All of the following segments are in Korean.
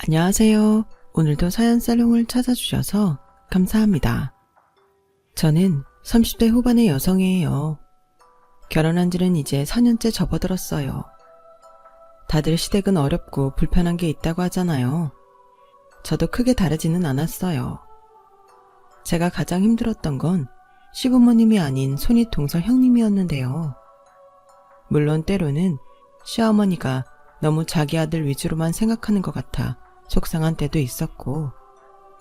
안녕하세요. 오늘도 사연 살롱을 찾아주셔서 감사합니다. 저는 30대 후반의 여성이에요. 결혼한 지는 이제 4년째 접어들었어요. 다들 시댁은 어렵고 불편한 게 있다고 하잖아요. 저도 크게 다르지는 않았어요. 제가 가장 힘들었던 건 시부모님이 아닌 손윗 동서 형님이었는데요. 물론 때로는 시어머니가 너무 자기 아들 위주로만 생각하는 것 같아 속상한 때도 있었고,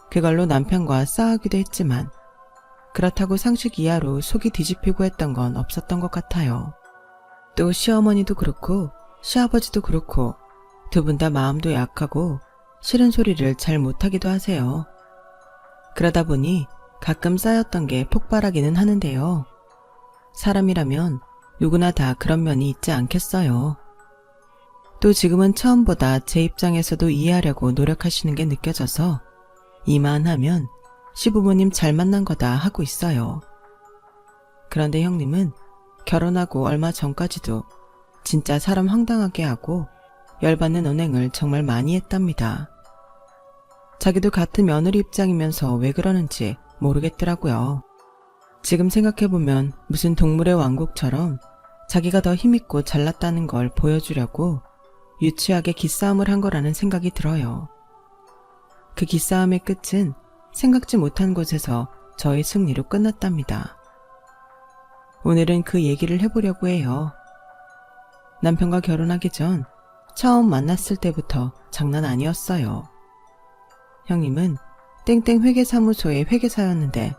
그걸로 남편과 싸우기도 했지만 그렇다고 상식 이하로 속이 뒤집히고 했던 건 없었던 것 같아요. 또 시어머니도 그렇고 시아버지도 그렇고 두 분 다 마음도 약하고 싫은 소리를 잘 못하기도 하세요. 그러다 보니 가끔 쌓였던 게 폭발하기는 하는데요. 사람이라면 누구나 다 그런 면이 있지 않겠어요. 또 지금은 처음보다 제 입장에서도 이해하려고 노력하시는 게 느껴져서 이만하면 시부모님 잘 만난 거다 하고 있어요. 그런데 형님은 결혼하고 얼마 전까지도 진짜 사람 황당하게 하고 열받는 언행을 정말 많이 했답니다. 자기도 같은 며느리 입장이면서 왜 그러는지 모르겠더라고요. 지금 생각해보면 무슨 동물의 왕국처럼 자기가 더 힘있고 잘났다는 걸 보여주려고 유치하게 기싸움을 한 거라는 생각이 들어요. 그 기싸움의 끝은 생각지 못한 곳에서 저의 승리로 끝났답니다. 오늘은 그 얘기를 해보려고 해요. 남편과 결혼하기 전 처음 만났을 때부터 장난 아니었어요. 형님은 땡땡 회계사무소의 회계사였는데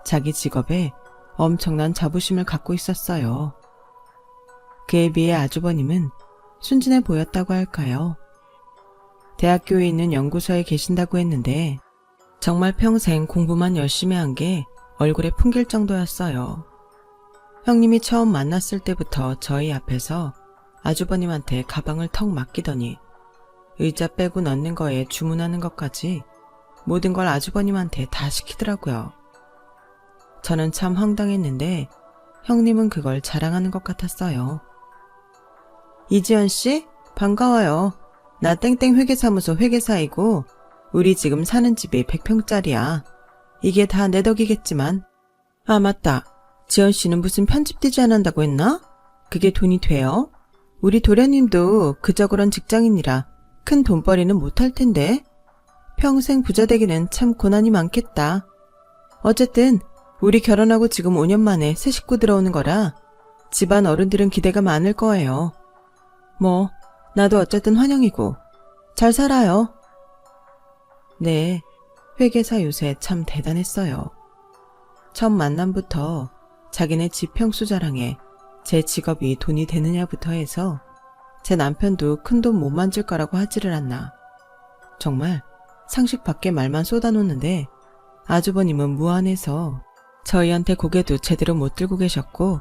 자기 직업에 엄청난 자부심을 갖고 있었어요. 그에 비해 아주버님은 순진해 보였다고 할까요? 대학교에 있는 연구소에 계신다고 했는데 정말 평생 공부만 열심히 한 게 얼굴에 풍길 정도였어요. 형님이 처음 만났을 때부터 저희 앞에서 아주버님한테 가방을 턱 맡기더니 의자 빼고 넣는 거에 주문하는 것까지 모든 걸 아주버님한테 다 시키더라고요. 저는 참 황당했는데 형님은 그걸 자랑하는 것 같았어요. 이지연 씨, 반가워요. 나 땡땡 회계사무소 회계사이고 우리 지금 사는 집이 100평짜리야. 이게 다 내 덕이겠지만. 아, 맞다. 지연 씨는 무슨 편집 디자인 한다고 했나? 그게 돈이 돼요? 우리 도련님도 그저 그런 직장인이라 큰 돈벌이는 못할 텐데. 평생 부자 되기는 참 고난이 많겠다. 어쨌든 우리 결혼하고 지금 5년 만에 새 식구 들어오는 거라 집안 어른들은 기대가 많을 거예요. 뭐 나도 어쨌든 환영이고 잘 살아요. 네, 회계사 요새 참 대단했어요. 첫 만남부터 자기네 집 평수 자랑에 제 직업이 돈이 되느냐부터 해서 제 남편도 큰 돈 못 만질 거라고 하지를 않나. 정말 상식 밖의 말만 쏟아놓는데 아주버님은 무안해서 저희한테 고개도 제대로 못 들고 계셨고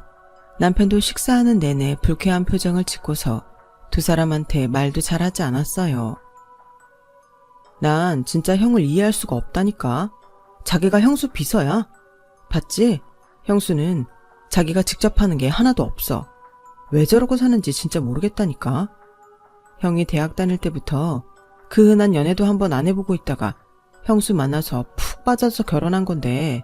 남편도 식사하는 내내 불쾌한 표정을 짓고서 두 사람한테 말도 잘하지 않았어요. 난 진짜 형을 이해할 수가 없다니까. 자기가 형수 비서야. 봤지? 형수는 자기가 직접 하는 게 하나도 없어. 왜 저러고 사는지 진짜 모르겠다니까. 형이 대학 다닐 때부터 그 흔한 연애도 한번 안 해보고 있다가 형수 만나서 푹 빠져서 결혼한 건데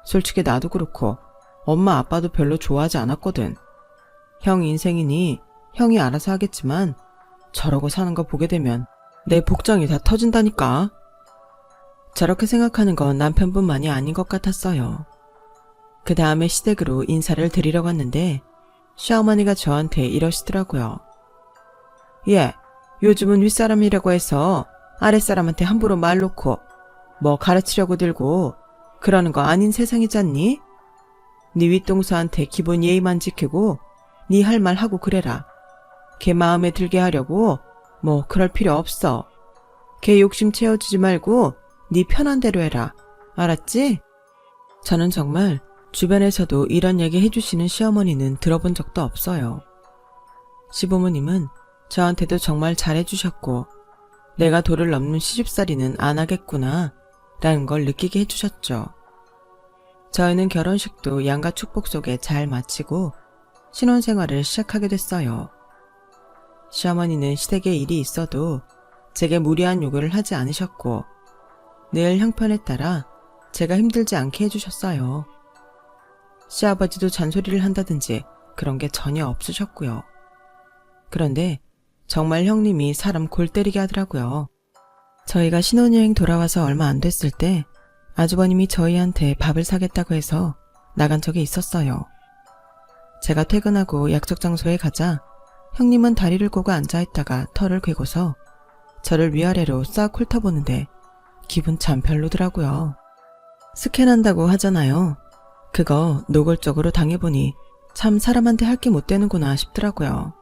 솔직히 나도 그렇고 엄마 아빠도 별로 좋아하지 않았거든. 형 인생이니 형이 알아서 하겠지만 저러고 사는 거 보게 되면 내 복장이 다 터진다니까. 저렇게 생각하는 건 남편뿐만이 아닌 것 같았어요. 그 다음에 시댁으로 인사를 드리러 갔는데 시어머니가 저한테 이러시더라고요. 예, 요즘은 윗사람이라고 해서 아랫사람한테 함부로 말 놓고 뭐 가르치려고 들고 그러는 거 아닌 세상이잖니? 네 윗동서한테 기본 예의만 지키고 네 할 말 하고 그래라. 걔 마음에 들게 하려고 뭐 그럴 필요 없어. 걔 욕심 채워주지 말고 네 편한 대로 해라. 알았지? 저는 정말 주변에서도 이런 얘기 해주시는 시어머니는 들어본 적도 없어요. 시부모님은 저한테도 정말 잘해주셨고 내가 도를 넘는 시집살이는 안 하겠구나 라는 걸 느끼게 해주셨죠. 저희는 결혼식도 양가 축복 속에 잘 마치고 신혼생활을 시작하게 됐어요. 시어머니는 시댁에 일이 있어도 제게 무리한 요구를 하지 않으셨고 늘 형편에 따라 제가 힘들지 않게 해주셨어요. 시아버지도 잔소리를 한다든지 그런 게 전혀 없으셨고요. 그런데 정말 형님이 사람 골 때리게 하더라고요. 저희가 신혼여행 돌아와서 얼마 안 됐을 때 아주버님이 저희한테 밥을 사겠다고 해서 나간 적이 있었어요. 제가 퇴근하고 약속 장소에 가자 형님은 다리를 꼬고 앉아있다가 털을 괴고서 저를 위아래로 싹 훑어보는데 기분 참 별로더라고요. 스캔한다고 하잖아요. 그거 노골적으로 당해보니 참 사람한테 할 게 못 되는구나 싶더라고요.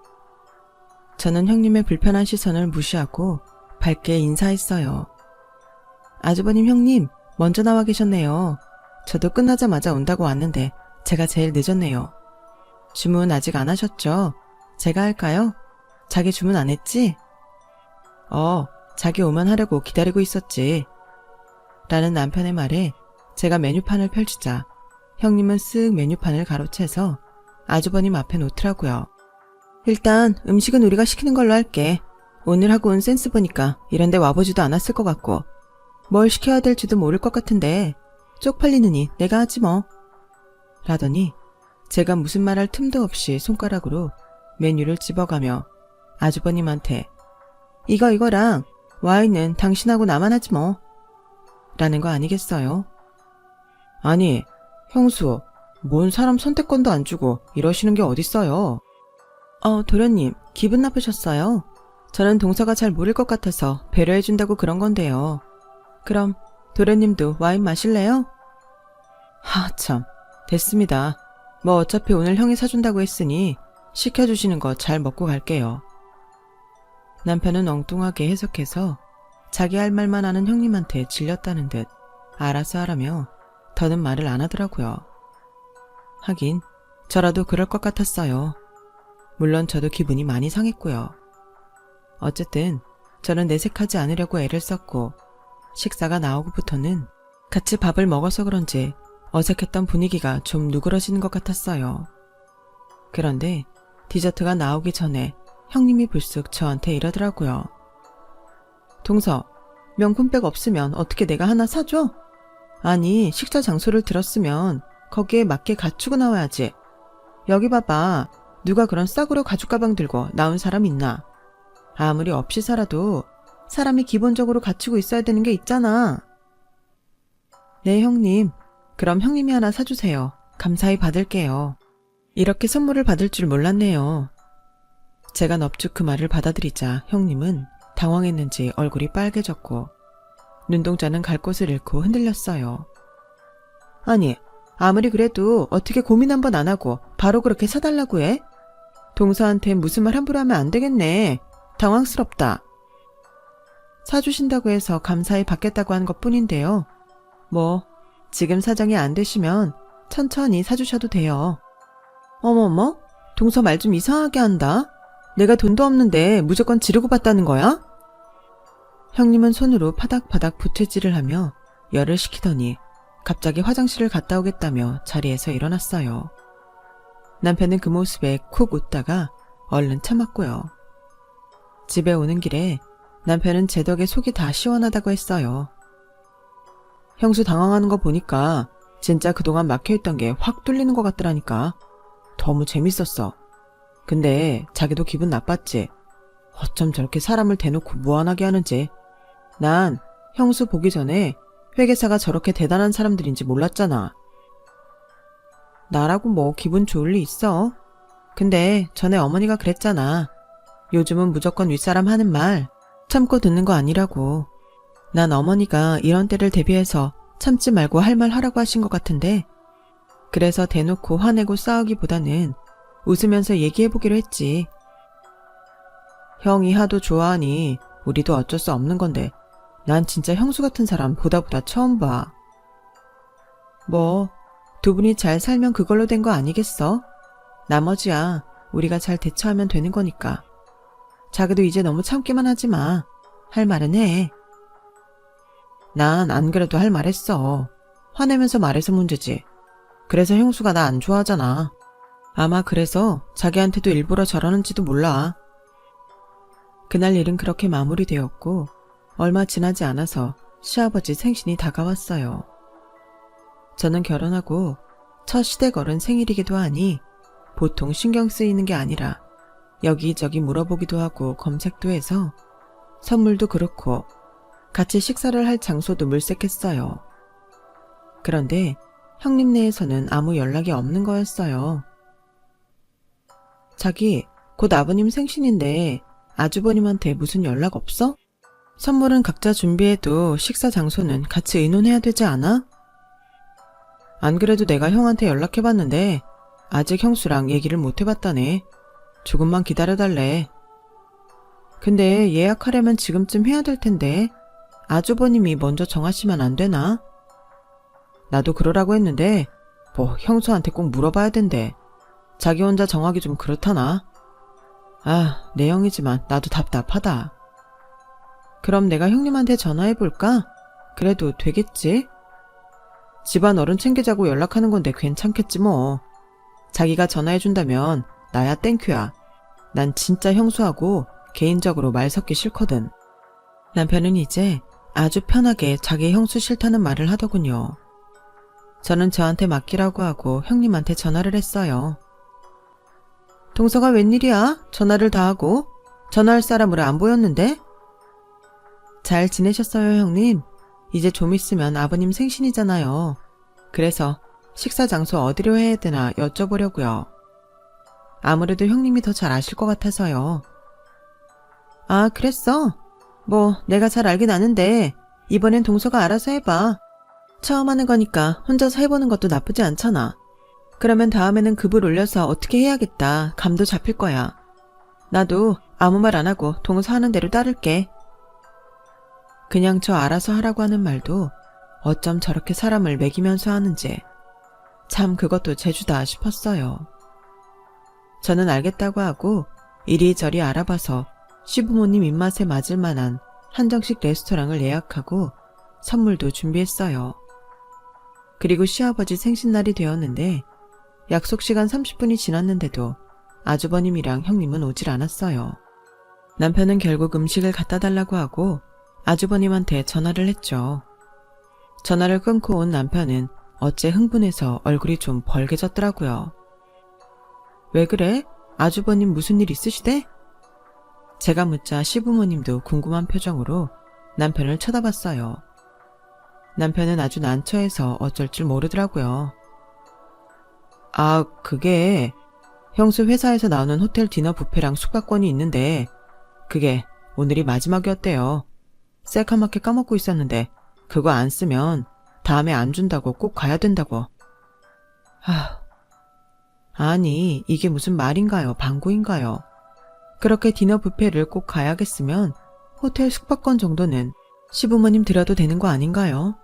저는 형님의 불편한 시선을 무시하고 밝게 인사했어요. 아주버님 형님 먼저 나와 계셨네요. 저도 끝나자마자 온다고 왔는데 제가 제일 늦었네요. 주문 아직 안 하셨죠? 제가 할까요? 자기 주문 안 했지? 자기 오면 하려고 기다리고 있었지. 라는 남편의 말에 제가 메뉴판을 펼치자 형님은 쓱 메뉴판을 가로채서 아주버님 앞에 놓더라고요. 일단 음식은 우리가 시키는 걸로 할게. 오늘 하고 온 센스 보니까 이런 데 와보지도 않았을 것 같고 뭘 시켜야 될지도 모를 것 같은데 쪽팔리느니 내가 하지 뭐. 라더니 제가 무슨 말할 틈도 없이 손가락으로 메뉴를 집어가며 아주버님한테 이거랑 와인은 당신하고 나만 하지 뭐. 라는 거 아니겠어요? 아니, 형수, 뭔 사람 선택권도 안 주고 이러시는 게 어딨어요? 도련님, 기분 나쁘셨어요? 저는 동서가 잘 모를 것 같아서 배려해준다고 그런 건데요. 그럼 도련님도 와인 마실래요? 참, 됐습니다. 뭐 어차피 오늘 형이 사준다고 했으니 시켜주시는 거 잘 먹고 갈게요. 남편은 엉뚱하게 해석해서 자기 할 말만 하는 형님한테 질렸다는 듯 알아서 하라며 더는 말을 안 하더라고요. 하긴 저라도 그럴 것 같았어요. 물론 저도 기분이 많이 상했고요. 어쨌든 저는 내색하지 않으려고 애를 썼고 식사가 나오고부터는 같이 밥을 먹어서 그런지 어색했던 분위기가 좀 누그러지는 것 같았어요. 그런데 디저트가 나오기 전에 형님이 불쑥 저한테 이러더라고요. 동서, 명품백 없으면 어떻게 내가 하나 사줘? 아니, 식사 장소를 들었으면 거기에 맞게 갖추고 나와야지. 여기 봐봐. 누가 그런 싸구려 가죽 가방 들고 나온 사람 있나? 아무리 없이 살아도 사람이 기본적으로 갖추고 있어야 되는 게 있잖아. 네, 형님. 그럼 형님이 하나 사주세요. 감사히 받을게요. 이렇게 선물을 받을 줄 몰랐네요. 제가 넙죽 그 말을 받아들이자 형님은 당황했는지 얼굴이 빨개졌고 눈동자는 갈 곳을 잃고 흔들렸어요. 아니, 아무리 그래도 어떻게 고민 한번 안 하고 바로 그렇게 사달라고 해? 동서한테 무슨 말 함부로 하면 안 되겠네. 당황스럽다. 사주신다고 해서 감사히 받겠다고 한 것뿐인데요. 뭐 지금 사정이 안 되시면 천천히 사주셔도 돼요. 어머머, 동서 말 좀 이상하게 한다. 내가 돈도 없는데 무조건 지르고 받다는 거야? 형님은 손으로 파닥파닥 부채질을 하며 열을 식히더니 갑자기 화장실을 갔다 오겠다며 자리에서 일어났어요. 남편은 그 모습에 쿡 웃다가 얼른 참았고요. 집에 오는 길에 남편은 제 덕에 속이 다 시원하다고 했어요. 형수 당황하는 거 보니까 진짜 그동안 막혀있던 게 확 뚫리는 것 같더라니까. 너무 재밌었어. 근데 자기도 기분 나빴지. 어쩜 저렇게 사람을 대놓고 무안하게 하는지. 난 형수 보기 전에 회계사가 저렇게 대단한 사람들인지 몰랐잖아. 나라고 뭐 기분 좋을 리 있어. 근데 전에 어머니가 그랬잖아. 요즘은 무조건 윗사람 하는 말 참고 듣는 거 아니라고. 난 어머니가 이런 때를 대비해서 참지 말고 할 말 하라고 하신 것 같은데 그래서 대놓고 화내고 싸우기보다는 웃으면서 얘기해보기로 했지. 형이 하도 좋아하니 우리도 어쩔 수 없는 건데 난 진짜 형수 같은 사람 보다 처음 봐. 뭐 두 분이 잘 살면 그걸로 된 거 아니겠어? 나머지야 우리가 잘 대처하면 되는 거니까. 자기도 이제 너무 참기만 하지 마. 할 말은 해. 난 안 그래도 할 말 했어. 화내면서 말해서 문제지. 그래서 형수가 나 안 좋아하잖아. 아마 그래서 자기한테도 일부러 저러는지도 몰라. 그날 일은 그렇게 마무리되었고 얼마 지나지 않아서 시아버지 생신이 다가왔어요. 저는 결혼하고 첫 시댁 어른 생일이기도 하니 보통 신경 쓰이는 게 아니라 여기저기 물어보기도 하고 검색도 해서 선물도 그렇고 같이 식사를 할 장소도 물색했어요. 그런데 형님네에서는 아무 연락이 없는 거였어요. 자기, 곧 아버님 생신인데 아주버님한테 무슨 연락 없어? 선물은 각자 준비해도 식사 장소는 같이 의논해야 되지 않아? 안 그래도 내가 형한테 연락해봤는데 아직 형수랑 얘기를 못 해봤다네. 조금만 기다려달래. 근데 예약하려면 지금쯤 해야 될 텐데 아주버님이 먼저 정하시면 안 되나? 나도 그러라고 했는데 뭐 형수한테 꼭 물어봐야 된대. 자기 혼자 정하기 좀 그렇다나? 아, 내 형이지만 나도 답답하다. 그럼 내가 형님한테 전화해볼까? 그래도 되겠지? 집안 어른 챙기자고 연락하는 건데 괜찮겠지 뭐. 자기가 전화해준다면 나야 땡큐야. 난 진짜 형수하고 개인적으로 말 섞기 싫거든. 남편은 이제 아주 편하게 자기 형수 싫다는 말을 하더군요. 저는 저한테 맡기라고 하고 형님한테 전화를 했어요. 동서가 웬일이야? 전화를 다 하고? 전화할 사람으로 안 보였는데? 잘 지내셨어요, 형님? 이제 좀 있으면 아버님 생신이잖아요. 그래서 식사 장소 어디로 해야 되나 여쭤보려고요. 아무래도 형님이 더 잘 아실 것 같아서요. 아, 그랬어? 뭐 내가 잘 알긴 아는데 이번엔 동서가 알아서 해봐. 처음 하는 거니까 혼자서 해보는 것도 나쁘지 않잖아. 그러면 다음에는 급을 올려서 어떻게 해야겠다. 감도 잡힐 거야. 나도 아무 말 안 하고 동서 하는 대로 따를게. 그냥 저 알아서 하라고 하는 말도 어쩜 저렇게 사람을 매기면서 하는지 참 그것도 재주다 싶었어요. 저는 알겠다고 하고 이리저리 알아봐서 시부모님 입맛에 맞을 만한 한정식 레스토랑을 예약하고 선물도 준비했어요. 그리고 시아버지 생신날이 되었는데 약속 시간 30분이 지났는데도 아주버님이랑 형님은 오질 않았어요. 남편은 결국 음식을 갖다 달라고 하고 아주버님한테 전화를 했죠. 전화를 끊고 온 남편은 어째 흥분해서 얼굴이 좀 벌개졌더라고요. 왜 그래? 아주버님 무슨 일 있으시대? 제가 묻자 시부모님도 궁금한 표정으로 남편을 쳐다봤어요. 남편은 아주 난처해서 어쩔 줄 모르더라고요. 아, 그게 형수 회사에서 나오는 호텔 디너 뷔페랑 숙박권이 있는데 그게 오늘이 마지막이었대요. 새카맣게 까먹고 있었는데 그거 안 쓰면 다음에 안 준다고 꼭 가야 된다고. 아니 이게 무슨 말인가요? 방구인가요? 그렇게 디너 뷔페를 꼭 가야겠으면 호텔 숙박권 정도는 시부모님 드려도 되는 거 아닌가요?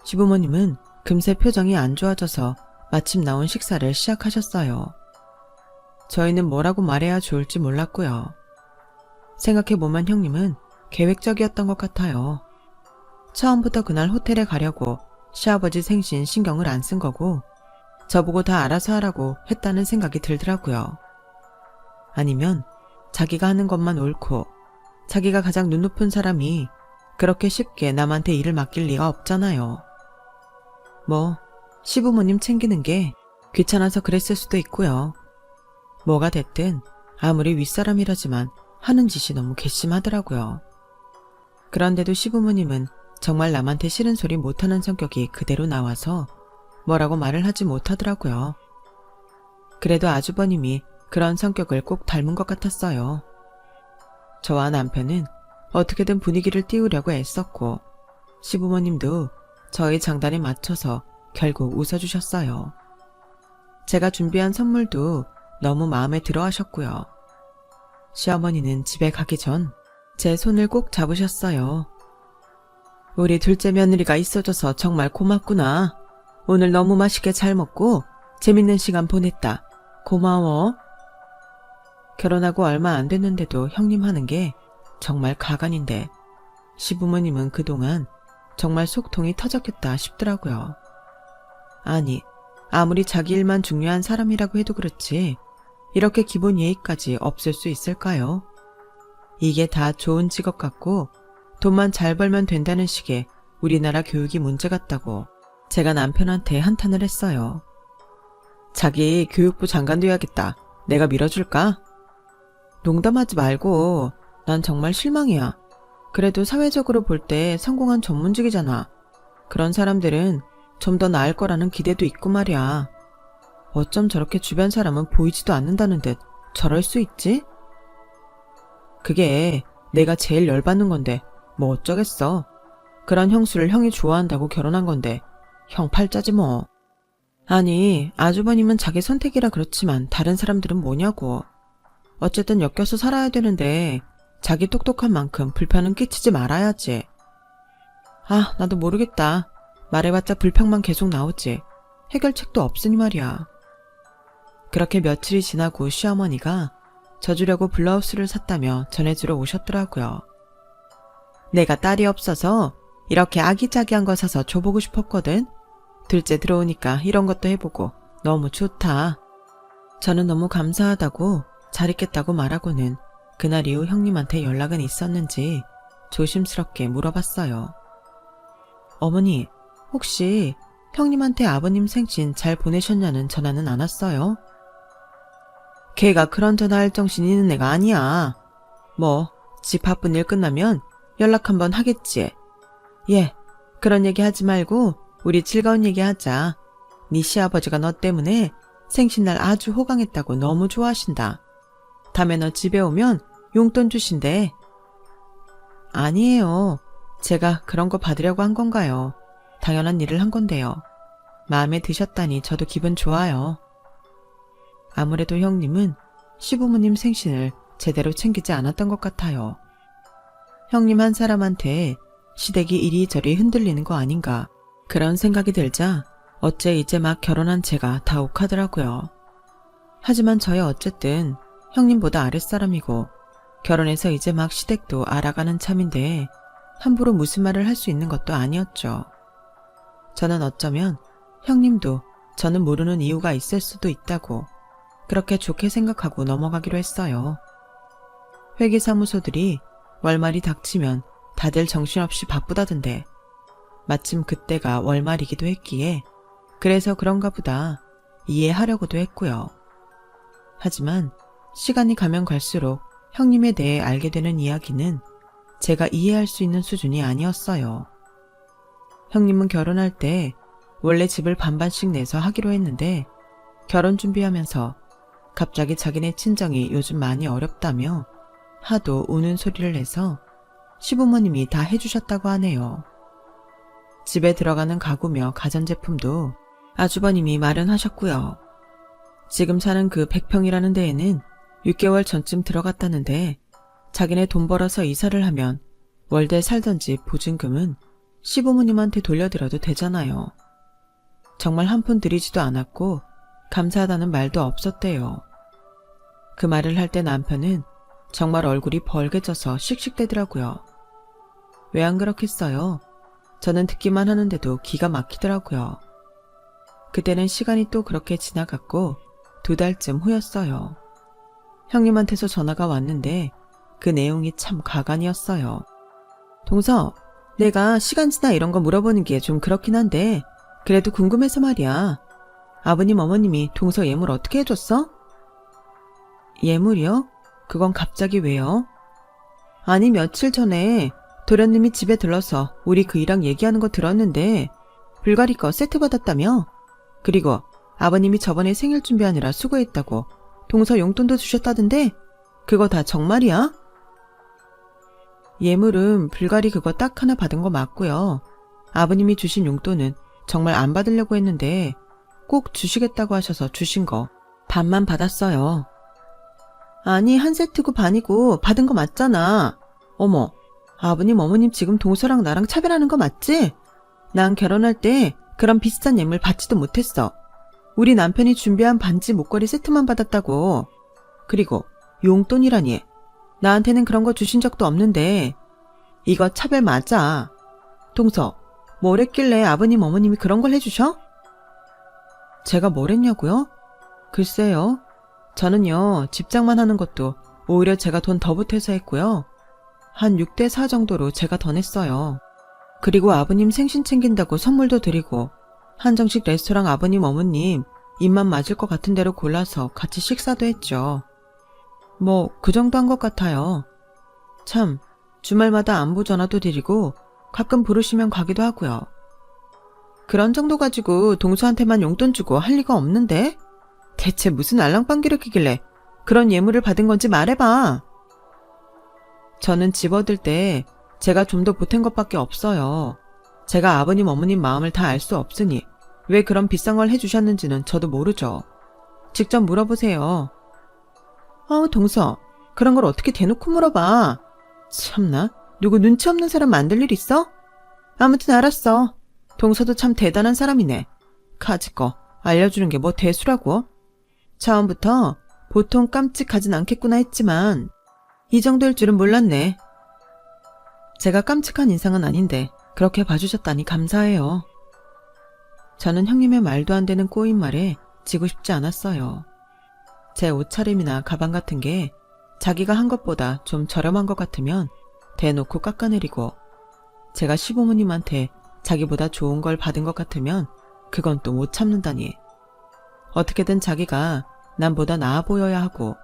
시부모님은 금세 표정이 안 좋아져서 마침 나온 식사를 시작하셨어요. 저희는 뭐라고 말해야 좋을지 몰랐고요. 생각해보면 형님은 계획적이었던 것 같아요. 처음부터 그날 호텔에 가려고 시아버지 생신 신경을 안 쓴 거고 저보고 다 알아서 하라고 했다는 생각이 들더라고요. 아니면 자기가 하는 것만 옳고 자기가 가장 눈 높은 사람이 그렇게 쉽게 남한테 일을 맡길 리가 없잖아요. 뭐 시부모님 챙기는 게 귀찮아서 그랬을 수도 있고요. 뭐가 됐든 아무리 윗사람이라지만 하는 짓이 너무 괘씸하더라고요. 그런데도 시부모님은 정말 남한테 싫은 소리 못하는 성격이 그대로 나와서 뭐라고 말을 하지 못하더라고요. 그래도 아주버님이 그런 성격을 꼭 닮은 것 같았어요. 저와 남편은 어떻게든 분위기를 띄우려고 애썼고 시부모님도 저희 장단에 맞춰서 결국 웃어주셨어요. 제가 준비한 선물도 너무 마음에 들어 하셨고요. 시어머니는 집에 가기 전 제 손을 꼭 잡으셨어요. 우리 둘째 며느리가 있어줘서 정말 고맙구나. 오늘 너무 맛있게 잘 먹고 재밌는 시간 보냈다. 고마워. 결혼하고 얼마 안 됐는데도 형님 하는 게 정말 가관인데 시부모님은 그동안 정말 속통이 터졌겠다 싶더라고요. 아니, 아무리 자기 일만 중요한 사람이라고 해도 그렇지 이렇게 기본 예의까지 없을 수 있을까요? 이게 다 좋은 직업 같고 돈만 잘 벌면 된다는 식의 우리나라 교육이 문제 같다고 제가 남편한테 한탄을 했어요. 자기 교육부 장관 돼야겠다. 내가 밀어줄까? 농담하지 말고 난 정말 실망이야. 그래도 사회적으로 볼 때 성공한 전문직이잖아. 그런 사람들은 좀 더 나을 거라는 기대도 있고 말이야. 어쩜 저렇게 주변 사람은 보이지도 않는다는 듯 저럴 수 있지? 그게 내가 제일 열받는 건데 뭐 어쩌겠어. 그런 형수를 형이 좋아한다고 결혼한 건데 형 팔자지 뭐. 아니, 아주버님은 자기 선택이라 그렇지만 다른 사람들은 뭐냐고. 어쨌든 엮여서 살아야 되는데 자기 똑똑한 만큼 불편은 끼치지 말아야지. 아, 나도 모르겠다. 말해봤자 불평만 계속 나오지. 해결책도 없으니 말이야. 그렇게 며칠이 지나고 시어머니가 져주려고 블라우스를 샀다며 전해주러 오셨더라고요. 내가 딸이 없어서 이렇게 아기자기한 거 사서 줘보고 싶었거든. 둘째 들어오니까 이런 것도 해보고 너무 좋다. 저는 너무 감사하다고 잘 있겠다고 말하고는 그날 이후 형님한테 연락은 있었는지 조심스럽게 물어봤어요. 어머니, 혹시 형님한테 아버님 생신 잘 보내셨냐는 전화는 안 왔어요? 걔가 그런 전화할 정신이 있는 애가 아니야. 뭐, 집 바쁜 일 끝나면 연락 한번 하겠지. 예, 그런 얘기 하지 말고 우리 즐거운 얘기 하자. 네 시아버지가 너 때문에 생신날 아주 호강했다고 너무 좋아하신다. 다음에 너 집에 오면 용돈 주신대. 아니에요. 제가 그런 거 받으려고 한 건가요? 당연한 일을 한 건데요. 마음에 드셨다니 저도 기분 좋아요. 아무래도 형님은 시부모님 생신을 제대로 챙기지 않았던 것 같아요. 형님 한 사람한테 시댁이 이리저리 흔들리는 거 아닌가 그런 생각이 들자 어째 이제 막 결혼한 제가 다 욱하더라고요. 하지만 저야 어쨌든 형님보다 아랫사람이고 결혼해서 이제 막 시댁도 알아가는 참인데 함부로 무슨 말을 할 수 있는 것도 아니었죠. 저는 어쩌면 형님도 저는 모르는 이유가 있을 수도 있다고 그렇게 좋게 생각하고 넘어가기로 했어요. 회계사무소들이 월말이 닥치면 다들 정신없이 바쁘다던데 마침 그때가 월말이기도 했기에 그래서 그런가 보다 이해하려고도 했고요. 하지만 시간이 가면 갈수록 형님에 대해 알게 되는 이야기는 제가 이해할 수 있는 수준이 아니었어요. 형님은 결혼할 때 원래 집을 반반씩 내서 하기로 했는데 결혼 준비하면서 갑자기 자기네 친정이 요즘 많이 어렵다며 하도 우는 소리를 내서 시부모님이 다 해주셨다고 하네요. 집에 들어가는 가구며 가전제품도 아주버님이 마련하셨고요. 지금 사는 그 100평이라는 데에는 6개월 전쯤 들어갔다는데 자기네 돈 벌어서 이사를 하면 월대 살던지 보증금은 시부모님한테 돌려드려도 되잖아요. 정말 한 푼 들이지도 않았고 감사하다는 말도 없었대요. 그 말을 할 때 남편은 정말 얼굴이 벌개져서 씩씩대더라고요. 왜 안 그렇겠어요? 저는 듣기만 하는데도 기가 막히더라고요. 그때는 시간이 또 그렇게 지나갔고 2달쯤 후였어요. 형님한테서 전화가 왔는데 그 내용이 참 가관이었어요. 동서, 내가 시간지나 이런 거 물어보는 게 좀 그렇긴 한데 그래도 궁금해서 말이야. 아버님 어머님이 동서 예물 어떻게 해줬어? 예물이요? 그건 갑자기 왜요? 아니 며칠 전에 도련님이 집에 들러서 우리 그이랑 얘기하는 거 들었는데 불가리 거 세트 받았다며? 그리고 아버님이 저번에 생일 준비하느라 수고했다고 동서 용돈도 주셨다던데 그거 다 정말이야? 예물은 불가리 그거 딱 하나 받은 거 맞고요. 아버님이 주신 용돈은 정말 안 받으려고 했는데 꼭 주시겠다고 하셔서 주신 거 반만 받았어요. 아니 한 세트고 반이고 받은 거 맞잖아. 어머, 아버님 어머님 지금 동서랑 나랑 차별하는 거 맞지? 난 결혼할 때 그런 비싼 예물 받지도 못했어. 우리 남편이 준비한 반지 목걸이 세트만 받았다고. 그리고 용돈이라니. 나한테는 그런 거 주신 적도 없는데 이거 차별 맞아. 동서, 뭘 했길래 아버님 어머님이 그런 걸 해주셔? 제가 뭘 했냐고요? 글쎄요. 저는요, 집장만 하는 것도 오히려 제가 돈 더 보태서 했고요. 한 6대4 정도로 제가 더 냈어요. 그리고 아버님 생신 챙긴다고 선물도 드리고 한정식 레스토랑 아버님 어머님 입맛 맞을 것 같은 대로 골라서 같이 식사도 했죠. 뭐 그 정도 한 것 같아요. 참 주말마다 안부 전화도 드리고 가끔 부르시면 가기도 하고요. 그런 정도 가지고 동서한테만 용돈 주고 할 리가 없는데? 대체 무슨 알랑방귀를 끼길래 그런 예물을 받은 건지 말해봐. 저는 집 얻을 때 제가 좀 더 보탠 것밖에 없어요. 제가 아버님 어머님 마음을 다 알 수 없으니 왜 그런 비싼 걸 해주셨는지는 저도 모르죠. 직접 물어보세요. 동서, 그런 걸 어떻게 대놓고 물어봐. 참나, 누구 눈치 없는 사람 만들 일 있어? 아무튼 알았어. 동서도 참 대단한 사람이네. 카지 거 알려주는 게 뭐 대수라고? 처음부터 보통 깜찍하진 않겠구나 했지만 이 정도일 줄은 몰랐네. 제가 깜찍한 인상은 아닌데 그렇게 봐주셨다니 감사해요. 저는 형님의 말도 안 되는 꼬인 말에 지고 싶지 않았어요. 제 옷차림이나 가방 같은 게 자기가 한 것보다 좀 저렴한 것 같으면 대놓고 깎아내리고 제가 시부모님한테 자기보다 좋은 걸 받은 것 같으면 그건 또 못 참는다니. 어떻게든 자기가 남보다 나아 보여야 하고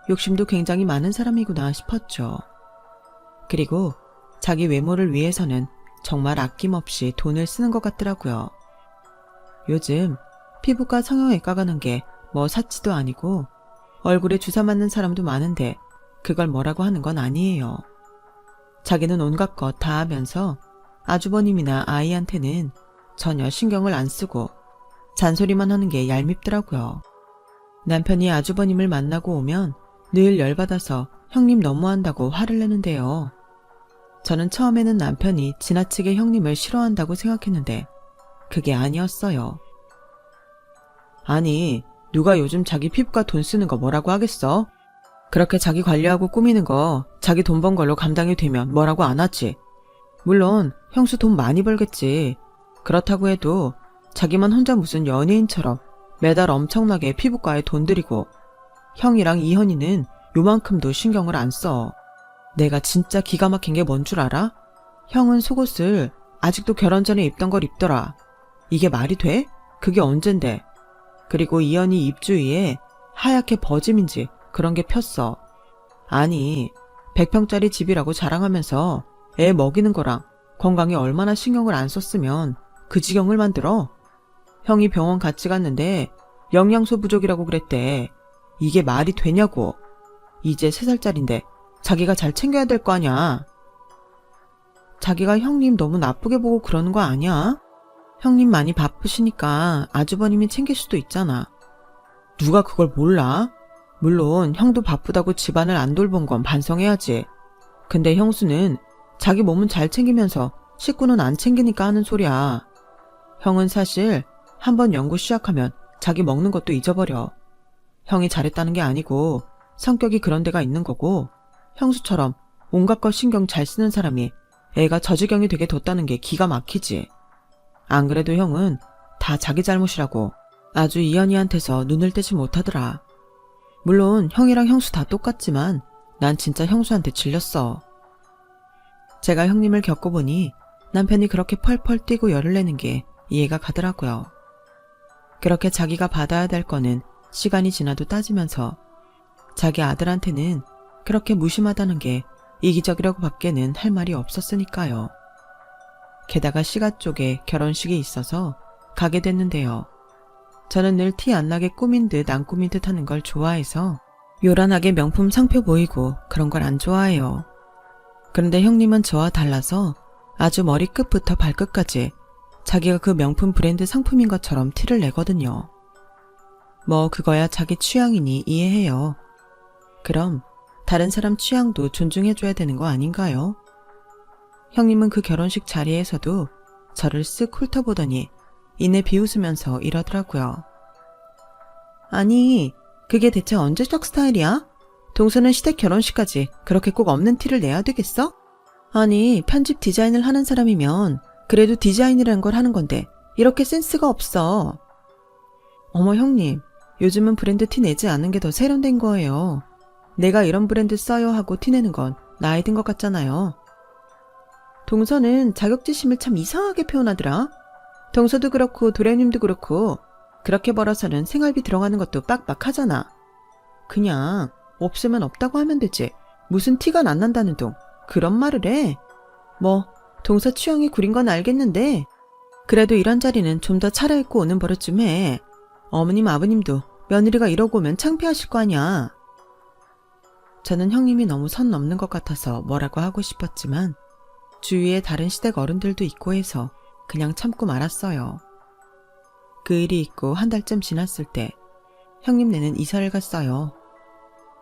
욕심도 굉장히 많은 사람이구나 싶었죠. 그리고 자기 외모를 위해서는 정말 아낌없이 돈을 쓰는 것 같더라고요. 요즘 피부과 성형외과 가는 게 뭐 사치도 아니고 얼굴에 주사 맞는 사람도 많은데 그걸 뭐라고 하는 건 아니에요. 자기는 온갖 것 다 하면서 아주버님이나 아이한테는 전혀 신경을 안 쓰고 잔소리만 하는 게 얄밉더라고요. 남편이 아주버님을 만나고 오면 늘 열받아서 형님 너무한다고 화를 내는데요. 저는 처음에는 남편이 지나치게 형님을 싫어한다고 생각했는데 그게 아니었어요. 아니, 누가 요즘 자기 피부과 돈 쓰는 거 뭐라고 하겠어? 그렇게 자기 관리하고 꾸미는 거 자기 돈 번 걸로 감당이 되면 뭐라고 안 하지. 물론 형수 돈 많이 벌겠지. 그렇다고 해도 자기만 혼자 무슨 연예인처럼 매달 엄청나게 피부과에 돈 들이고 형이랑 이현이는 요만큼도 신경을 안 써. 내가 진짜 기가 막힌 게 뭔 줄 알아? 형은 속옷을 아직도 결혼 전에 입던 걸 입더라. 이게 말이 돼? 그게 언젠데. 그리고 이현이 입주위에 하얗게 버짐인지 그런 게 폈어. 아니, 100평짜리 집이라고 자랑하면서 애 먹이는 거랑 건강에 얼마나 신경을 안 썼으면 그 지경을 만들어? 형이 병원 같이 갔는데 영양소 부족이라고 그랬대. 이게 말이 되냐고. 이제 3살짜린데 자기가 잘 챙겨야 될 거 아냐. 자기가 형님 너무 나쁘게 보고 그러는 거 아니야? 형님 많이 바쁘시니까 아주버님이 챙길 수도 있잖아. 누가 그걸 몰라? 물론 형도 바쁘다고 집안을 안 돌본 건 반성해야지. 근데 형수는 자기 몸은 잘 챙기면서 식구는 안 챙기니까 하는 소리야. 형은 사실 한번 연구 시작하면 자기 먹는 것도 잊어버려. 형이 잘했다는 게 아니고 성격이 그런 데가 있는 거고 형수처럼 온갖 것 신경 잘 쓰는 사람이 애가 저 지경이 되게 뒀다는 게 기가 막히지. 안 그래도 형은 다 자기 잘못이라고 아주 이현이한테서 눈을 떼지 못하더라. 물론 형이랑 형수 다 똑같지만 난 진짜 형수한테 질렸어. 제가 형님을 겪어보니 남편이 그렇게 펄펄 뛰고 열을 내는 게 이해가 가더라고요. 그렇게 자기가 받아야 될 거는 시간이 지나도 따지면서 자기 아들한테는 그렇게 무심하다는 게 이기적이라고 밖에는 할 말이 없었으니까요. 게다가 시가 쪽에 결혼식이 있어서 가게 됐는데요. 저는 늘 티 안 나게 꾸민 듯 안 꾸민 듯 하는 걸 좋아해서 요란하게 명품 상표 보이고 그런 걸 안 좋아해요. 그런데 형님은 저와 달라서 아주 머리끝부터 발끝까지 자기가 그 명품 브랜드 상품인 것처럼 티를 내거든요. 뭐 그거야 자기 취향이니 이해해요. 그럼 다른 사람 취향도 존중해줘야 되는 거 아닌가요? 형님은 그 결혼식 자리에서도 저를 쓱 훑어보더니 이내 비웃으면서 이러더라고요. 아니, 그게 대체 언제적 스타일이야? 동서는 시댁 결혼식까지 그렇게 꼭 없는 티를 내야 되겠어? 아니, 편집 디자인을 하는 사람이면 그래도 디자인이라는 걸 하는 건데 이렇게 센스가 없어. 어머 형님, 요즘은 브랜드 티 내지 않는 게 더 세련된 거예요. 내가 이런 브랜드 써요 하고 티내는 건 나이 든 것 같잖아요. 동서는 자격지심을 참 이상하게 표현하더라. 동서도 그렇고 도련님도 그렇고 그렇게 벌어서는 생활비 들어가는 것도 빡빡하잖아. 그냥 없으면 없다고 하면 되지. 무슨 티가 안 난다는 둥 그런 말을 해. 뭐 동서 취향이 구린 건 알겠는데 그래도 이런 자리는 좀 더 차려입고 오는 버릇 좀 해. 어머님 아버님도 며느리가 이러고 오면 창피하실 거 아니야. 저는 형님이 너무 선 넘는 것 같아서 뭐라고 하고 싶었지만 주위에 다른 시댁 어른들도 있고 해서 그냥 참고 말았어요. 그 일이 있고 한 달쯤 지났을 때 형님네는 이사를 갔어요.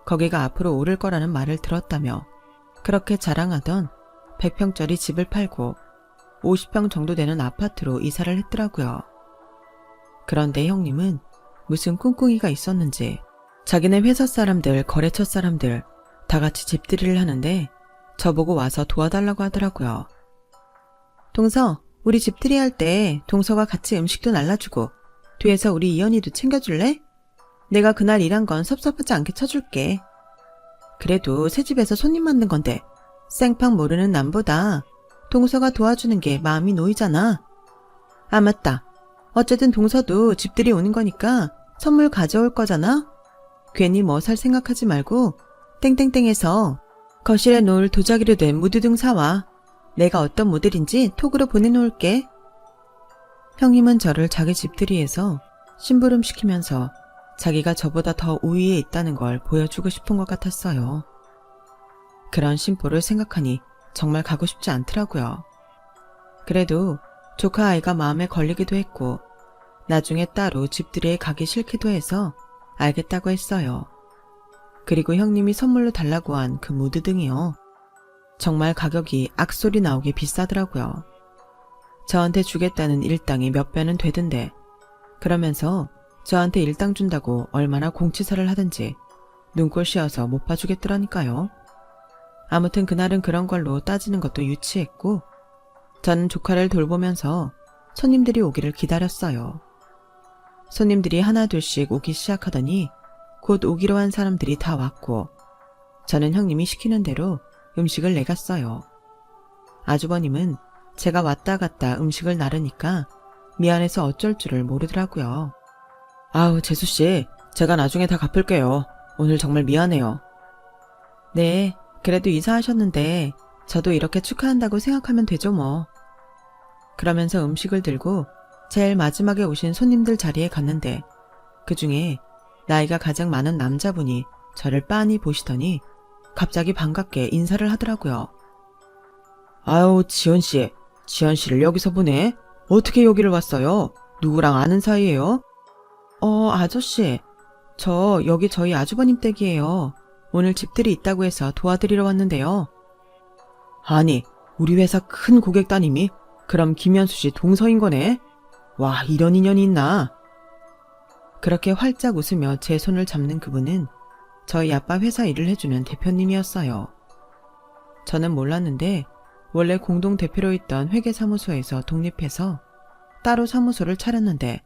거기가 앞으로 오를 거라는 말을 들었다며 그렇게 자랑하던 100평짜리 집을 팔고 50평 정도 되는 아파트로 이사를 했더라고요. 그런데 형님은 무슨 꿍꿍이가 있었는지 자기네 회사 사람들, 거래처 사람들 다 같이 집들이를 하는데 저보고 와서 도와달라고 하더라고요. 동서, 우리 집들이 할 때 동서가 같이 음식도 날라주고 뒤에서 우리 이현이도 챙겨줄래? 내가 그날 일한 건 섭섭하지 않게 쳐줄게. 그래도 새 집에서 손님 만든 건데 생판 모르는 남보다 동서가 도와주는 게 마음이 놓이잖아. 아 맞다. 어쨌든 동서도 집들이 오는 거니까 선물 가져올 거잖아. 괜히 뭐 살 생각하지 말고 땡땡땡에서 거실에 놓을 도자기로 된 무드 등 사와. 내가 어떤 모델인지 톡으로 보내놓을게. 형님은 저를 자기 집들이에서 심부름시키면서 자기가 저보다 더 우위에 있다는 걸 보여주고 싶은 것 같았어요. 그런 심보를 생각하니 정말 가고 싶지 않더라고요. 그래도 조카 아이가 마음에 걸리기도 했고 나중에 따로 집들이에 가기 싫기도 해서 알겠다고 했어요. 그리고 형님이 선물로 달라고 한 그 무드 등이요. 정말 가격이 악소리 나오게 비싸더라고요. 저한테 주겠다는 일당이 몇 배는 되던데 그러면서 저한테 일당 준다고 얼마나 공치사를 하든지 눈꼴 씌어서 못 봐주겠더라니까요. 아무튼 그날은 그런 걸로 따지는 것도 유치했고 저는 조카를 돌보면서 손님들이 오기를 기다렸어요. 손님들이 하나 둘씩 오기 시작하더니 곧 오기로 한 사람들이 다 왔고 저는 형님이 시키는 대로 음식을 내갔어요. 아주버님은 제가 왔다 갔다 음식을 나르니까 미안해서 어쩔 줄을 모르더라고요. 아우 재수씨, 제가 나중에 다 갚을게요. 오늘 정말 미안해요. 네, 그래도 이사하셨는데 저도 이렇게 축하한다고 생각하면 되죠 뭐. 그러면서 음식을 들고 제일 마지막에 오신 손님들 자리에 갔는데 그중에 나이가 가장 많은 남자분이 저를 빤히 보시더니 갑자기 반갑게 인사를 하더라고요. 아유 지연씨, 지연씨를 여기서 보네? 어떻게 여기를 왔어요? 누구랑 아는 사이예요? 아저씨, 저 여기 저희 아주버님 댁이에요. 오늘 집들이 있다고 해서 도와드리러 왔는데요. 아니, 우리 회사 큰 고객 따님이? 그럼 김현수 씨 동서인 거네? 와, 이런 인연이 있나? 그렇게 활짝 웃으며 제 손을 잡는 그분은 저희 아빠 회사 일을 해주는 대표님이었어요. 저는 몰랐는데 원래 공동대표로 있던 회계사무소에서 독립해서 따로 사무소를 차렸는데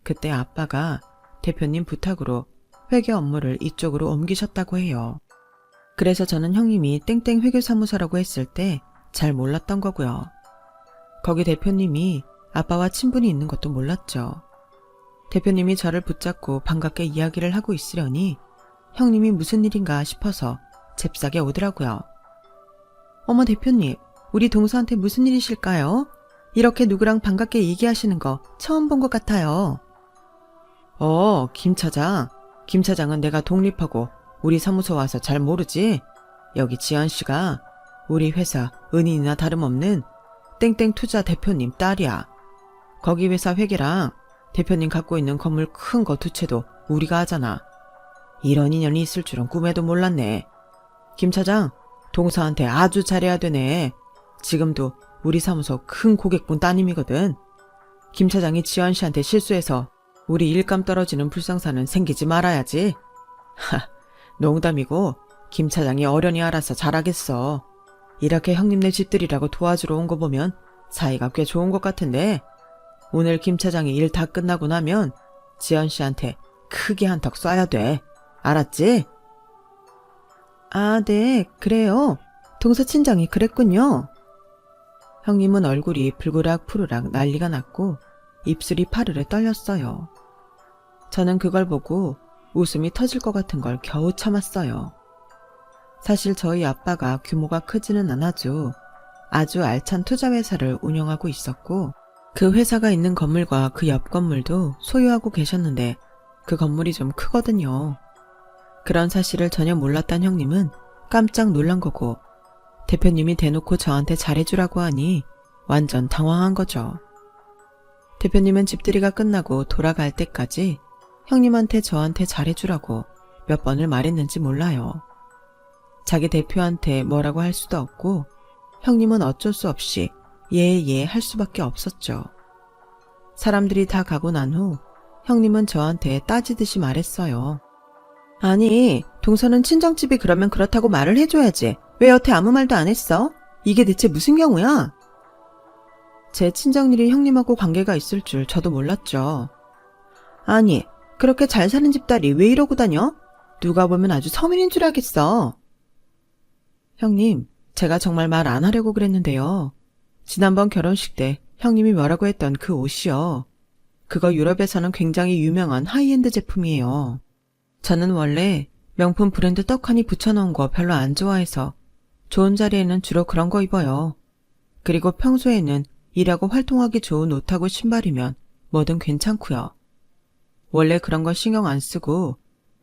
그때 아빠가 대표님 부탁으로 회계 업무를 이쪽으로 옮기셨다고 해요. 그래서 저는 형님이 땡땡 회계사무소라고 했을 때 잘 몰랐던 거고요. 거기 대표님이 아빠와 친분이 있는 것도 몰랐죠. 대표님이 저를 붙잡고 반갑게 이야기를 하고 있으려니 형님이 무슨 일인가 싶어서 잽싸게 오더라고요. 어머 대표님, 우리 동서한테 무슨 일이실까요? 이렇게 누구랑 반갑게 얘기하시는 거 처음 본 것 같아요. 김 차장. 김 차장은 내가 독립하고 우리 사무소 와서 잘 모르지? 여기 지연 씨가 우리 회사 은인이나 다름없는 땡땡 투자 대표님 딸이야. 거기 회사 회계랑 대표님 갖고 있는 건물 큰 거 두 채도 우리가 하잖아. 이런 인연이 있을 줄은 꿈에도 몰랐네. 김 차장, 동서한테 아주 잘해야 되네. 지금도 우리 사무소 큰 고객분 따님이거든. 김 차장이 지연 씨한테 실수해서 우리 일감 떨어지는 불상사는 생기지 말아야지. 농담이고 김 차장이 어련히 알아서 잘하겠어. 이렇게 형님네 집들이라고 도와주러 온 거 보면 사이가 꽤 좋은 것 같은데 오늘 김 차장이 일 다 끝나고 나면 지연 씨한테 크게 한턱 쏴야 돼. 알았지? 아, 네, 그래요. 동서 친정이 그랬군요. 형님은 얼굴이 불그락 푸르락 난리가 났고 입술이 파르르 떨렸어요. 저는 그걸 보고 웃음이 터질 것 같은 걸 겨우 참았어요. 사실 저희 아빠가 규모가 크지는 않아도 아주 알찬 투자회사를 운영하고 있었고 그 회사가 있는 건물과 그 옆 건물도 소유하고 계셨는데 그 건물이 좀 크거든요. 그런 사실을 전혀 몰랐던 형님은 깜짝 놀란 거고 대표님이 대놓고 저한테 잘해주라고 하니 완전 당황한 거죠. 대표님은 집들이가 끝나고 돌아갈 때까지 형님한테 저한테 잘해주라고 몇 번을 말했는지 몰라요. 자기 대표한테 뭐라고 할 수도 없고 형님은 어쩔 수 없이 예 할 수밖에 없었죠. 사람들이 다 가고 난 후 형님은 저한테 따지듯이 말했어요. 아니, 동서는 친정집이 그러면 그렇다고 말을 해줘야지. 왜 여태 아무 말도 안 했어? 이게 대체 무슨 경우야? 제 친정일이 형님하고 관계가 있을 줄 저도 몰랐죠. 아니, 그렇게 잘 사는 집딸이 왜 이러고 다녀? 누가 보면 아주 서민인 줄 알겠어. 형님, 제가 정말 말 안 하려고 그랬는데요. 지난번 결혼식 때 형님이 뭐라고 했던 그 옷이요. 그거 유럽에서는 굉장히 유명한 하이엔드 제품이에요. 저는 원래 명품 브랜드 떡하니 붙여놓은 거 별로 안 좋아해서 좋은 자리에는 주로 그런 거 입어요. 그리고 평소에는 일하고 활동하기 좋은 옷하고 신발이면 뭐든 괜찮고요. 원래 그런 거 신경 안 쓰고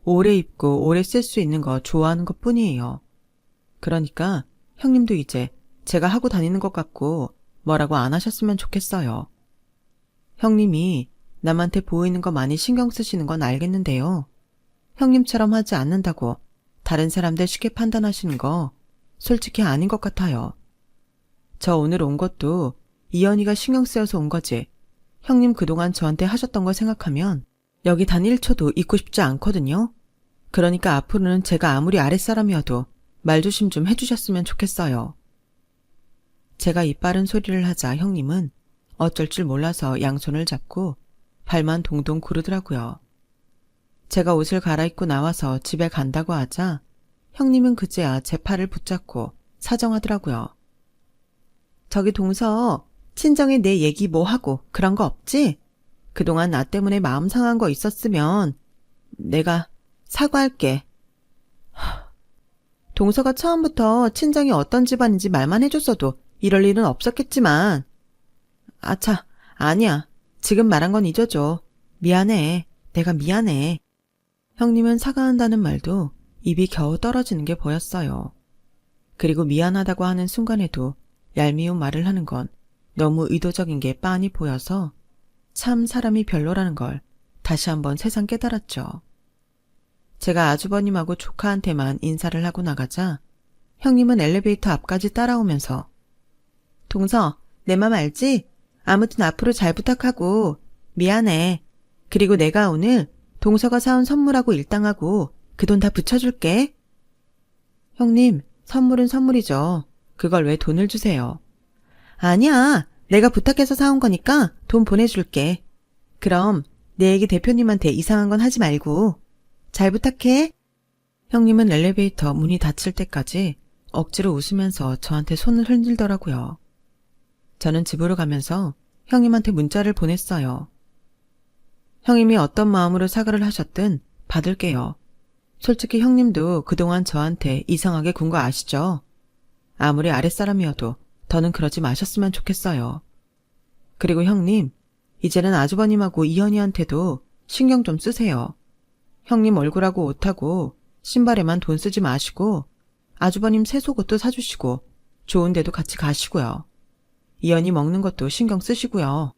오래 입고 오래 쓸 수 있는 거 좋아하는 것 뿐이에요. 그러니까 형님도 이제 제가 하고 다니는 것 같고 뭐라고 안 하셨으면 좋겠어요. 형님이 남한테 보이는 거 많이 신경 쓰시는 건 알겠는데요. 형님처럼 하지 않는다고 다른 사람들 쉽게 판단하시는 거 솔직히 아닌 것 같아요. 저 오늘 온 것도 이연희가 신경 쓰여서 온 거지. 형님 그동안 저한테 하셨던 걸 생각하면 여기 단 1초도 있고 싶지 않거든요. 그러니까 앞으로는 제가 아무리 아랫사람이어도 말조심 좀 해주셨으면 좋겠어요. 제가 입 바른 소리를 하자 형님은 어쩔 줄 몰라서 양손을 잡고 발만 동동 구르더라고요. 제가 옷을 갈아입고 나와서 집에 간다고 하자 형님은 그제야 제 팔을 붙잡고 사정하더라고요. 저기 동서, 친정에 내 얘기 뭐 하고 그런 거 없지? 그동안 나 때문에 마음 상한 거 있었으면 내가 사과할게. 동서가 처음부터 친정이 어떤 집안인지 말만 해줬어도 이럴 일은 없었겠지만. 아차, 아니야. 지금 말한 건 잊어줘. 미안해. 내가 미안해. 형님은 사과한다는 말도 입이 겨우 떨어지는 게 보였어요. 그리고 미안하다고 하는 순간에도 얄미운 말을 하는 건 너무 의도적인 게 빤히 보여서 참 사람이 별로라는 걸 다시 한번 새삼 깨달았죠. 제가 아주버님하고 조카한테만 인사를 하고 나가자 형님은 엘리베이터 앞까지 따라오면서 동서, 내 맘 알지? 아무튼 앞으로 잘 부탁하고 미안해. 그리고 내가 오늘 동서가 사온 선물하고 일당하고 그 돈 다 붙여줄게. 형님, 선물은 선물이죠. 그걸 왜 돈을 주세요? 아니야. 내가 부탁해서 사온 거니까 돈 보내줄게. 그럼 내 얘기 대표님한테 이상한 건 하지 말고. 잘 부탁해. 형님은 엘리베이터 문이 닫힐 때까지 억지로 웃으면서 저한테 손을 흔들더라고요. 저는 집으로 가면서 형님한테 문자를 보냈어요. 형님이 어떤 마음으로 사과를 하셨든 받을게요. 솔직히 형님도 그동안 저한테 이상하게 군 거 아시죠? 아무리 아랫사람이어도 더는 그러지 마셨으면 좋겠어요. 그리고 형님, 이제는 아주버님하고 이현이한테도 신경 좀 쓰세요. 형님 얼굴하고 옷하고 신발에만 돈 쓰지 마시고 아주버님 새 속옷도 사주시고 좋은 데도 같이 가시고요. 이현이 먹는 것도 신경 쓰시고요.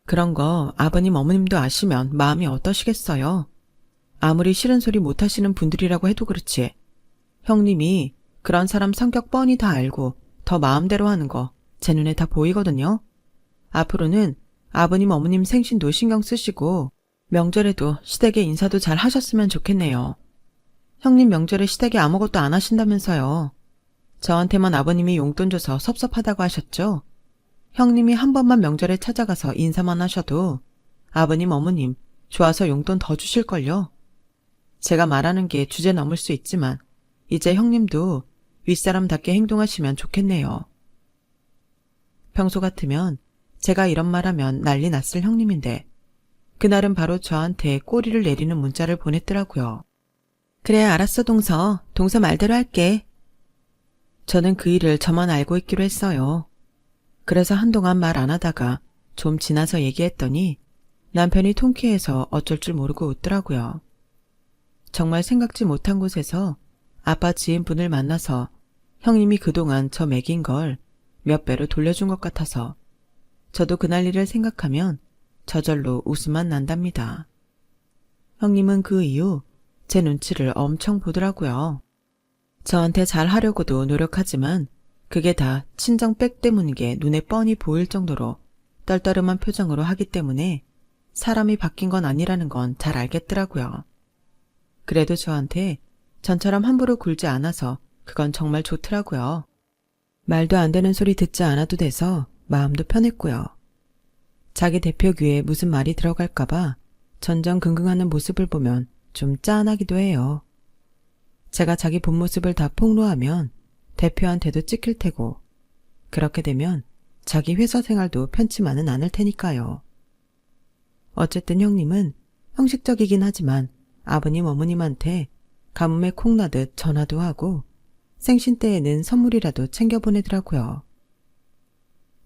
그런 거 아버님 어머님도 아시면 마음이 어떠시겠어요? 아무리 싫은 소리 못하시는 분들이라고 해도 그렇지. 형님이 그런 사람 성격 뻔히 다 알고 더 마음대로 하는 거 제 눈에 다 보이거든요. 앞으로는 아버님 어머님 생신도 신경 쓰시고 명절에도 시댁에 인사도 잘 하셨으면 좋겠네요. 형님 명절에 시댁에 아무것도 안 하신다면서요. 저한테만 아버님이 용돈 줘서 섭섭하다고 하셨죠? 형님이 한 번만 명절에 찾아가서 인사만 하셔도 아버님 어머님 좋아서 용돈 더 주실걸요. 제가 말하는 게 주제 넘을 수 있지만 이제 형님도 윗사람답게 행동하시면 좋겠네요. 평소 같으면 제가 이런 말하면 난리 났을 형님인데 그날은 바로 저한테 꼬리를 내리는 문자를 보냈더라고요. 그래, 알았어, 동서. 동서 말대로 할게. 저는 그 일을 저만 알고 있기로 했어요. 그래서 한동안 말 안 하다가 좀 지나서 얘기했더니 남편이 통쾌해서 어쩔 줄 모르고 웃더라고요. 정말 생각지 못한 곳에서 아빠 지인분을 만나서 형님이 그동안 저 먹인 걸 몇 배로 돌려준 것 같아서 저도 그날 일을 생각하면 저절로 웃음만 난답니다. 형님은 그 이후 제 눈치를 엄청 보더라고요. 저한테 잘하려고도 노력하지만 그게 다 친정백 때문인 게 눈에 뻔히 보일 정도로 떨떠름한 표정으로 하기 때문에 사람이 바뀐 건 아니라는 건 잘 알겠더라고요. 그래도 저한테 전처럼 함부로 굴지 않아서 그건 정말 좋더라고요. 말도 안 되는 소리 듣지 않아도 돼서 마음도 편했고요. 자기 대표 귀에 무슨 말이 들어갈까봐 전전긍긍하는 모습을 보면 좀 짠하기도 해요. 제가 자기 본 모습을 다 폭로하면 대표한테도 찍힐 테고 그렇게 되면 자기 회사 생활도 편치만은 않을 테니까요. 어쨌든 형님은 형식적이긴 하지만 아버님 어머님한테 가뭄에 콩나듯 전화도 하고 생신 때에는 선물이라도 챙겨 보내더라고요.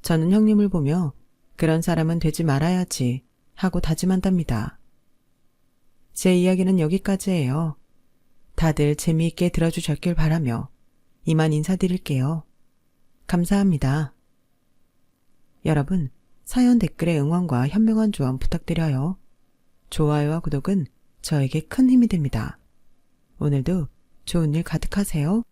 저는 형님을 보며 그런 사람은 되지 말아야지 하고 다짐한답니다. 제 이야기는 여기까지예요. 다들 재미있게 들어주셨길 바라며 이만 인사드릴게요. 감사합니다. 여러분, 사연 댓글에 응원과 현명한 조언 부탁드려요. 좋아요와 구독은 저에게 큰 힘이 됩니다. 오늘도 좋은 일 가득하세요.